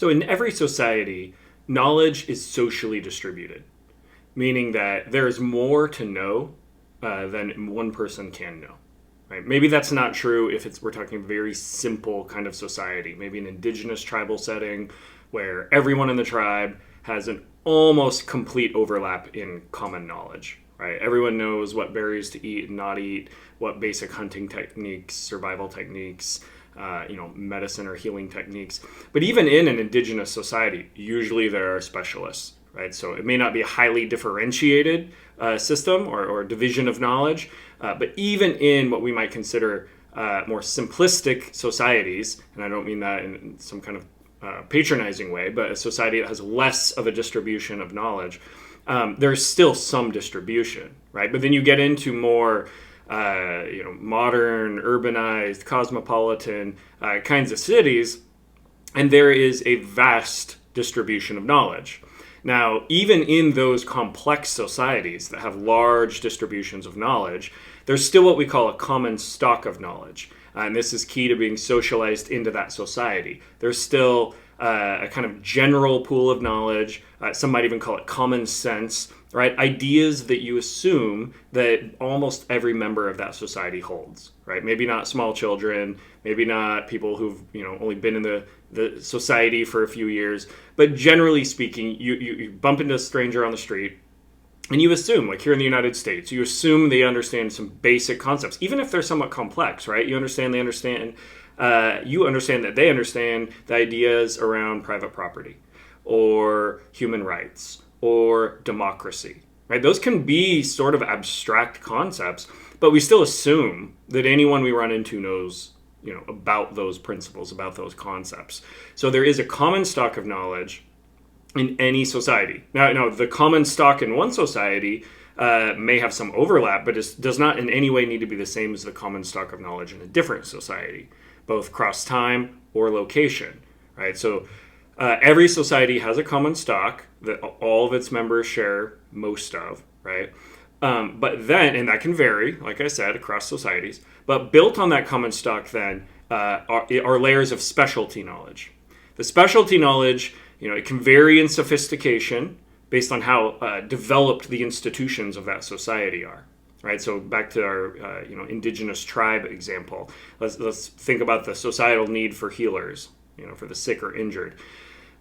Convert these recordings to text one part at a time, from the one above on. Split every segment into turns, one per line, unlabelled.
So in every society, knowledge is socially distributed, meaning that there is more to know than one person can know. Right? Maybe that's not true if we're talking very simple kind of society, maybe an indigenous tribal setting where everyone in the tribe has an almost complete overlap in common knowledge. Right? Everyone knows what berries to eat and not eat, what basic hunting techniques, survival techniques, medicine or healing techniques. But even in an indigenous society, usually there are specialists, right? So it may not be a highly differentiated system or division of knowledge, but even in what we might consider more simplistic societies, and I don't mean that in some kind of patronizing way, but a society that has less of a distribution of knowledge, there's still some distribution, right? But then you get into more modern, urbanized, cosmopolitan kinds of cities, and there is a vast distribution of knowledge. Now, even in those complex societies that have large distributions of knowledge, there's still what we call a common stock of knowledge. And this is key to being socialized into that society. There's still a kind of general pool of knowledge. Some might even call it common sense, right? Ideas that you assume that almost every member of that society holds, right? Maybe not small children, maybe not people who've only been in the society for a few years, but generally speaking, you bump into a stranger on the street, and you assume, like here in the United States, you assume they understand some basic concepts, even if they're somewhat complex, right? You understand they understand. You understand that they understand the ideas around private property or human rights or democracy, right? Those can be sort of abstract concepts, but we still assume that anyone we run into knows, about those principles, about those concepts. So there is a common stock of knowledge in any society. Now, the common stock in one society may have some overlap, but it does not in any way need to be the same as the common stock of knowledge in a different society, both cross time or location, right? So every society has a common stock that all of its members share most of, right? But then, and that can vary, like I said, across societies, but built on that common stock then are layers of specialty knowledge. The specialty knowledge, it can vary in sophistication based on how developed the institutions of that society are. Right, so back to our indigenous tribe example. Let's think about the societal need for healers, for the sick or injured.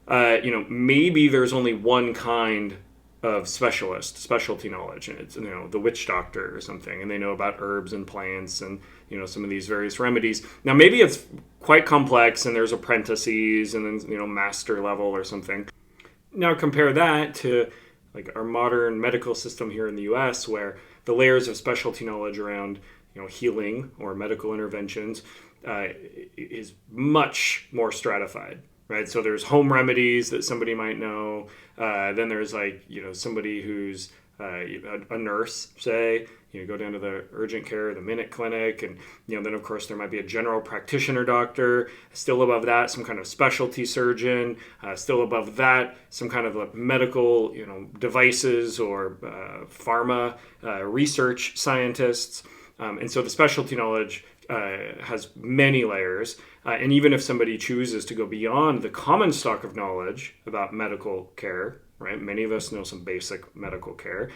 Maybe there's only one kind of specialty knowledge, and it's the witch doctor or something, and they know about herbs and plants and some of these various remedies. Now maybe it's quite complex, and there's apprentices and then master level or something. Now compare that to like our modern medical system here in the U.S., where the layers of specialty knowledge around healing or medical interventions is much more stratified, right? So there's home remedies that somebody might know. Then there's somebody who's a nurse, say, go down to the urgent care, the minute clinic, and then of course there might be a general practitioner doctor. Still above that, some kind of specialty surgeon. Still above that, some kind of medical devices or pharma research scientists. And so the specialty knowledge has many layers. And even if somebody chooses to go beyond the common stock of knowledge about medical care, right? Many of us know some basic medical care.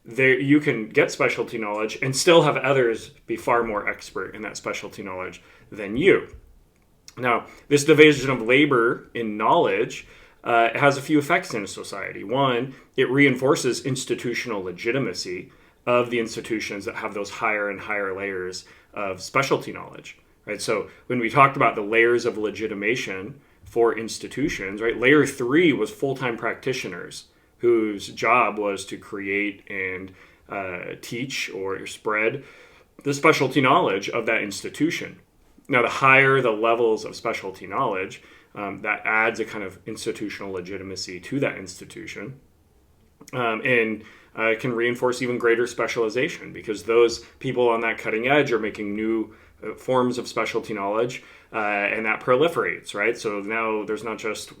There, you can get specialty knowledge and still have others be far more expert in that specialty knowledge than you. Now, this division of labor in knowledge has a few effects in a society. One, it reinforces institutional legitimacy of the institutions that have those higher and higher layers of specialty knowledge, right? So when we talked about the layers of legitimation for institutions, right? Layer 3 was full-time practitioners whose job was to create and teach or spread the specialty knowledge of that institution. Now, the higher the levels of specialty knowledge, that adds a kind of institutional legitimacy to that institution, and can reinforce even greater specialization, because those people on that cutting edge are making new forms of specialty knowledge, and that proliferates, right? So now there's not just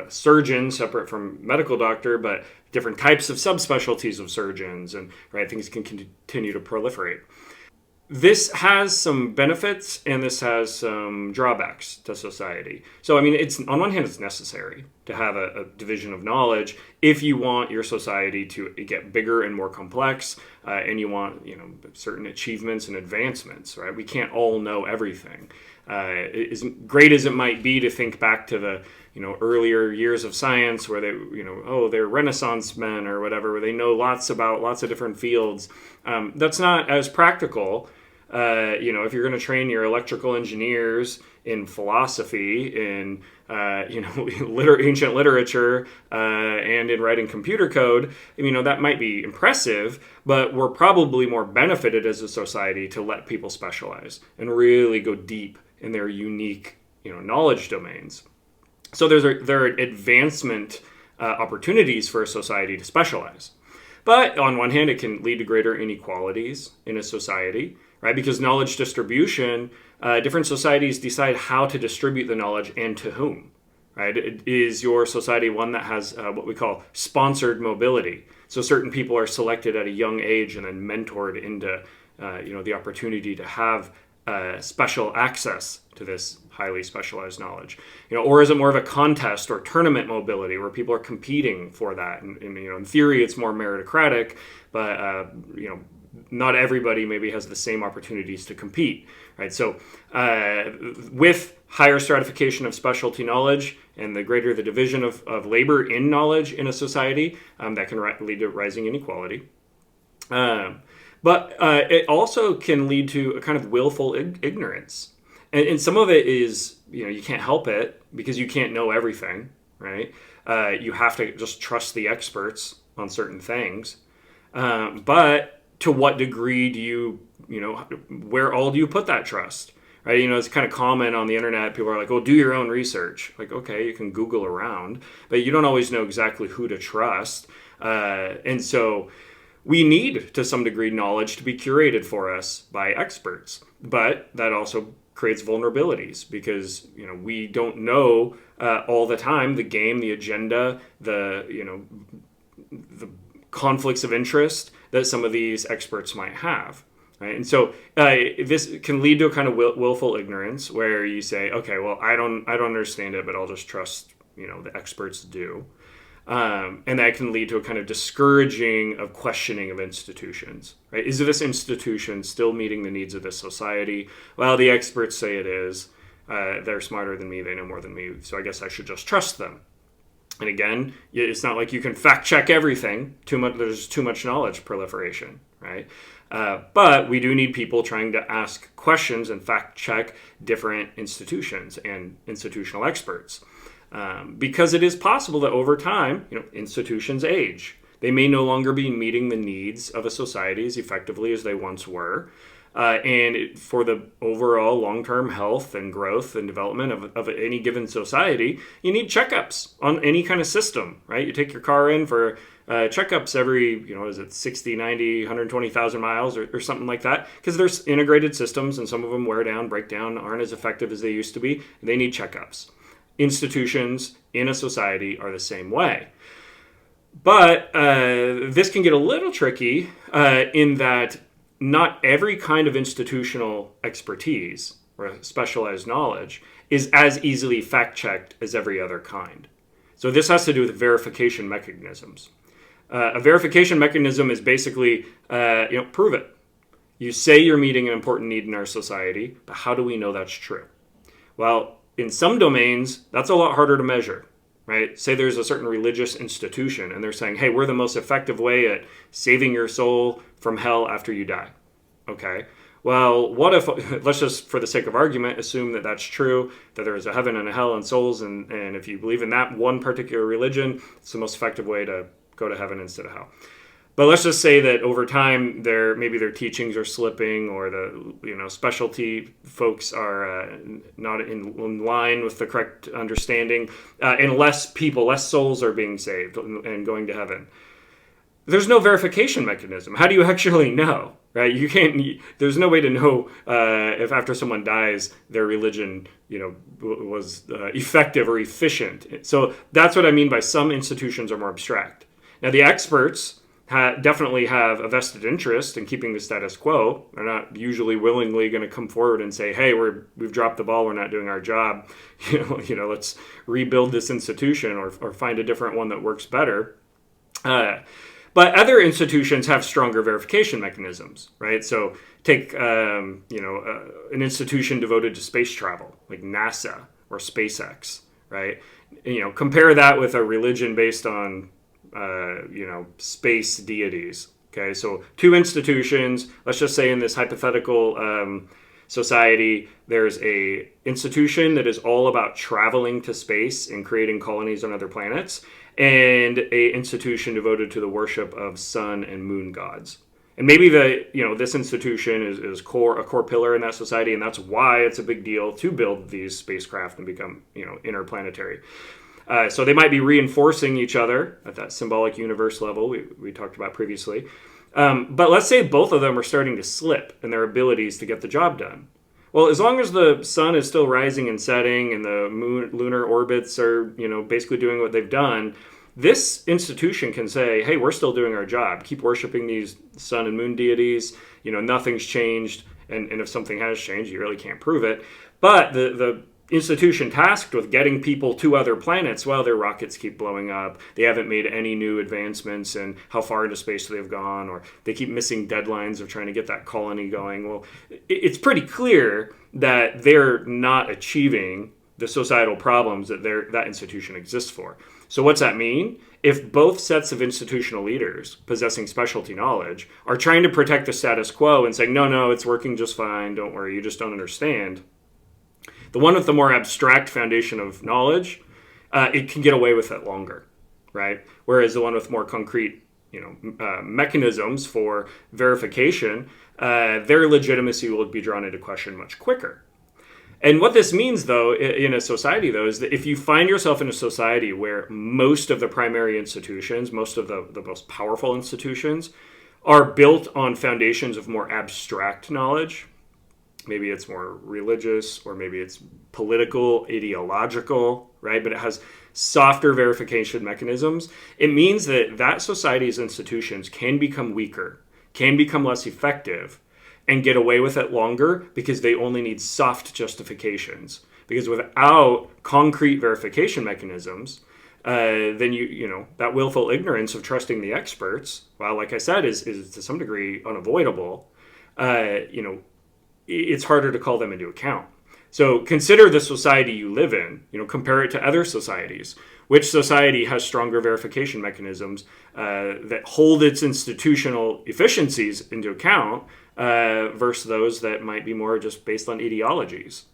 surgeon separate from medical doctor, but different types of subspecialties of surgeons, and right, things can continue to proliferate. this has some benefits and this has some drawbacks to society. So, I mean, it's on one hand, it's necessary to have a division of knowledge if you want your society to get bigger and more complex, and you want, certain achievements and advancements, right? We can't all know everything. As great as it might be to think back to the earlier years of science where they, they're Renaissance men or whatever, where they know lots about lots of different fields. That's not as practical. If you're going to train your electrical engineers in philosophy, in ancient literature, and in writing computer code, that might be impressive, but we're probably more benefited as a society to let people specialize and really go deep in their unique, knowledge domains. So there are advancement opportunities for a society to specialize. But on one hand, it can lead to greater inequalities in a society, right? Because knowledge distribution, different societies decide how to distribute the knowledge and to whom, right? Is your society one that has what we call sponsored mobility? So certain people are selected at a young age and then mentored into, the opportunity to have special access to this highly specialized knowledge, or is it more of a contest or tournament mobility where people are competing for that? And in theory, it's more meritocratic, but not everybody maybe has the same opportunities to compete, right? So with higher stratification of specialty knowledge and the greater the division of labor in knowledge in a society, that can lead to rising inequality. But it also can lead to a kind of willful ignorance. And some of it is, you can't help it because you can't know everything, right? You have to just trust the experts on certain things. But to what degree do you, where all do you put that trust, right? It's kind of common on the internet. People are like, oh, do your own research. Like, okay, you can Google around, but you don't always know exactly who to trust. And so we need, to some degree, knowledge to be curated for us by experts. But that also creates vulnerabilities because, we don't know all the time the game, the agenda, the conflicts of interest that some of these experts might have. Right? And so this can lead to a kind of willful ignorance where you say, okay, well, I don't understand it, but I'll just trust, the experts do. And that can lead to a kind of discouraging of questioning of institutions. Right? Is this institution still meeting the needs of this society? Well, the experts say it is. They're smarter than me. They know more than me. So I guess I should just trust them. And again, it's not like you can fact check everything. There's too much knowledge proliferation, right? But we do need people trying to ask questions and fact check different institutions and institutional experts. Because it is possible that over time, institutions age. They may no longer be meeting the needs of a society as effectively as they once were. For the overall long-term health and growth and development of any given society, you need checkups on any kind of system, right? You take your car in for checkups every, is it 60, 90, 120,000 miles or something like that? Because there's integrated systems and some of them wear down, break down, aren't as effective as they used to be. They need checkups. Institutions in a society are the same way. But this can get a little tricky in that not every kind of institutional expertise or specialized knowledge is as easily fact-checked as every other kind. So this has to do with verification mechanisms. A verification mechanism is basically, prove it. You say you're meeting an important need in our society, but how do we know that's true? Well, in some domains, that's a lot harder to measure, right? Say there's a certain religious institution and they're saying, hey, we're the most effective way at saving your soul from hell after you die. Okay, well, what if, let's just, for the sake of argument, assume that that's true, that there is a heaven and a hell and souls, and if you believe in that one particular religion, it's the most effective way to go to heaven instead of hell. But let's just say that over time, maybe their teachings are slipping, or the specialty folks are not in line with the correct understanding, and less souls are being saved and going to heaven. There's no verification mechanism. How do you actually know? Right? You can't. There's no way to know if after someone dies, their religion, was effective or efficient. So that's what I mean by some institutions are more abstract. Now the experts definitely have a vested interest in keeping the status quo. They're not usually willingly going to come forward and say, "Hey, we've dropped the ball. We're not doing our job. Let's rebuild this institution or find a different one that works better." But other institutions have stronger verification mechanisms, right? So take an institution devoted to space travel, like NASA or SpaceX, right? Compare that with a religion based on space deities. Okay, so two institutions. Let's just say in this hypothetical society, there's a institution that is all about traveling to space and creating colonies on other planets, and a institution devoted to the worship of sun and moon gods. And maybe this institution is a core pillar in that society, and that's why it's a big deal to build these spacecraft and become interplanetary. So they might be reinforcing each other at that symbolic universe level we talked about previously. But let's say both of them are starting to slip in their abilities to get the job done. Well, as long as the sun is still rising and setting and the lunar orbits are, basically doing what they've done, this institution can say, hey, we're still doing our job. Keep worshiping these sun and moon deities. Nothing's changed. And if something has changed, you really can't prove it. But the institution tasked with getting people to other planets, well, their rockets keep blowing up. They haven't made any new advancements in how far into space they've gone, or they keep missing deadlines of trying to get that colony going. Well, it's pretty clear that they're not achieving the societal problems that that institution exists for. So what's that mean? If both sets of institutional leaders possessing specialty knowledge are trying to protect the status quo and saying, no, it's working just fine, don't worry, you just don't understand, the one with the more abstract foundation of knowledge, it can get away with it longer, right? Whereas the one with more concrete, mechanisms for verification, their legitimacy will be drawn into question much quicker. And what this means, though, in a society, though, is that if you find yourself in a society where most of the primary institutions, most of the most powerful institutions, are built on foundations of more abstract knowledge, maybe it's more religious, or maybe it's political, ideological, right? But it has softer verification mechanisms. It means that society's institutions can become weaker, can become less effective, and get away with it longer because they only need soft justifications. Because without concrete verification mechanisms, then that willful ignorance of trusting the experts, while, like I said, is to some degree unavoidable, it's harder to call them into account. So consider the society you live in, compare it to other societies. Which society has stronger verification mechanisms that hold its institutional efficiencies into account versus those that might be more just based on ideologies?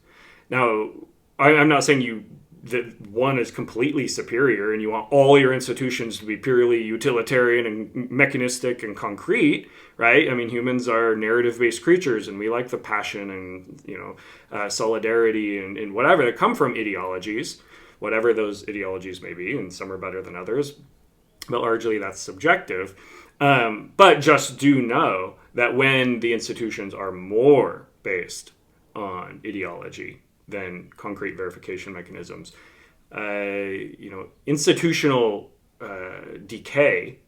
Now, I'm not saying that one is completely superior and you want all your institutions to be purely utilitarian and mechanistic and concrete, right? I mean, humans are narrative-based creatures, and we like the passion and solidarity and whatever that come from ideologies, whatever those ideologies may be, and some are better than others, but largely that's subjective. But just do know that when the institutions are more based on ideology than concrete verification mechanisms, institutional decay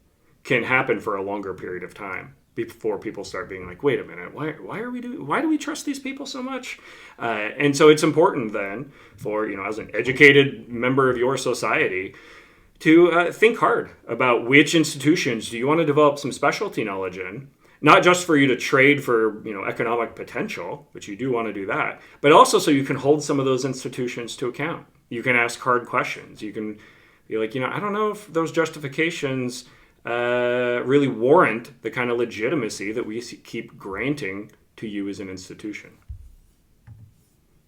can happen for a longer period of time before people start being like, wait a minute, why do we trust these people so much? And so it's important then for, as an educated member of your society, to think hard about which institutions do you want to develop some specialty knowledge in, not just for you to trade for economic potential, which you do want to do that, but also so you can hold some of those institutions to account. You can ask hard questions. You can be like, I don't know if those justifications really warrant the kind of legitimacy that we keep granting to you as an institution.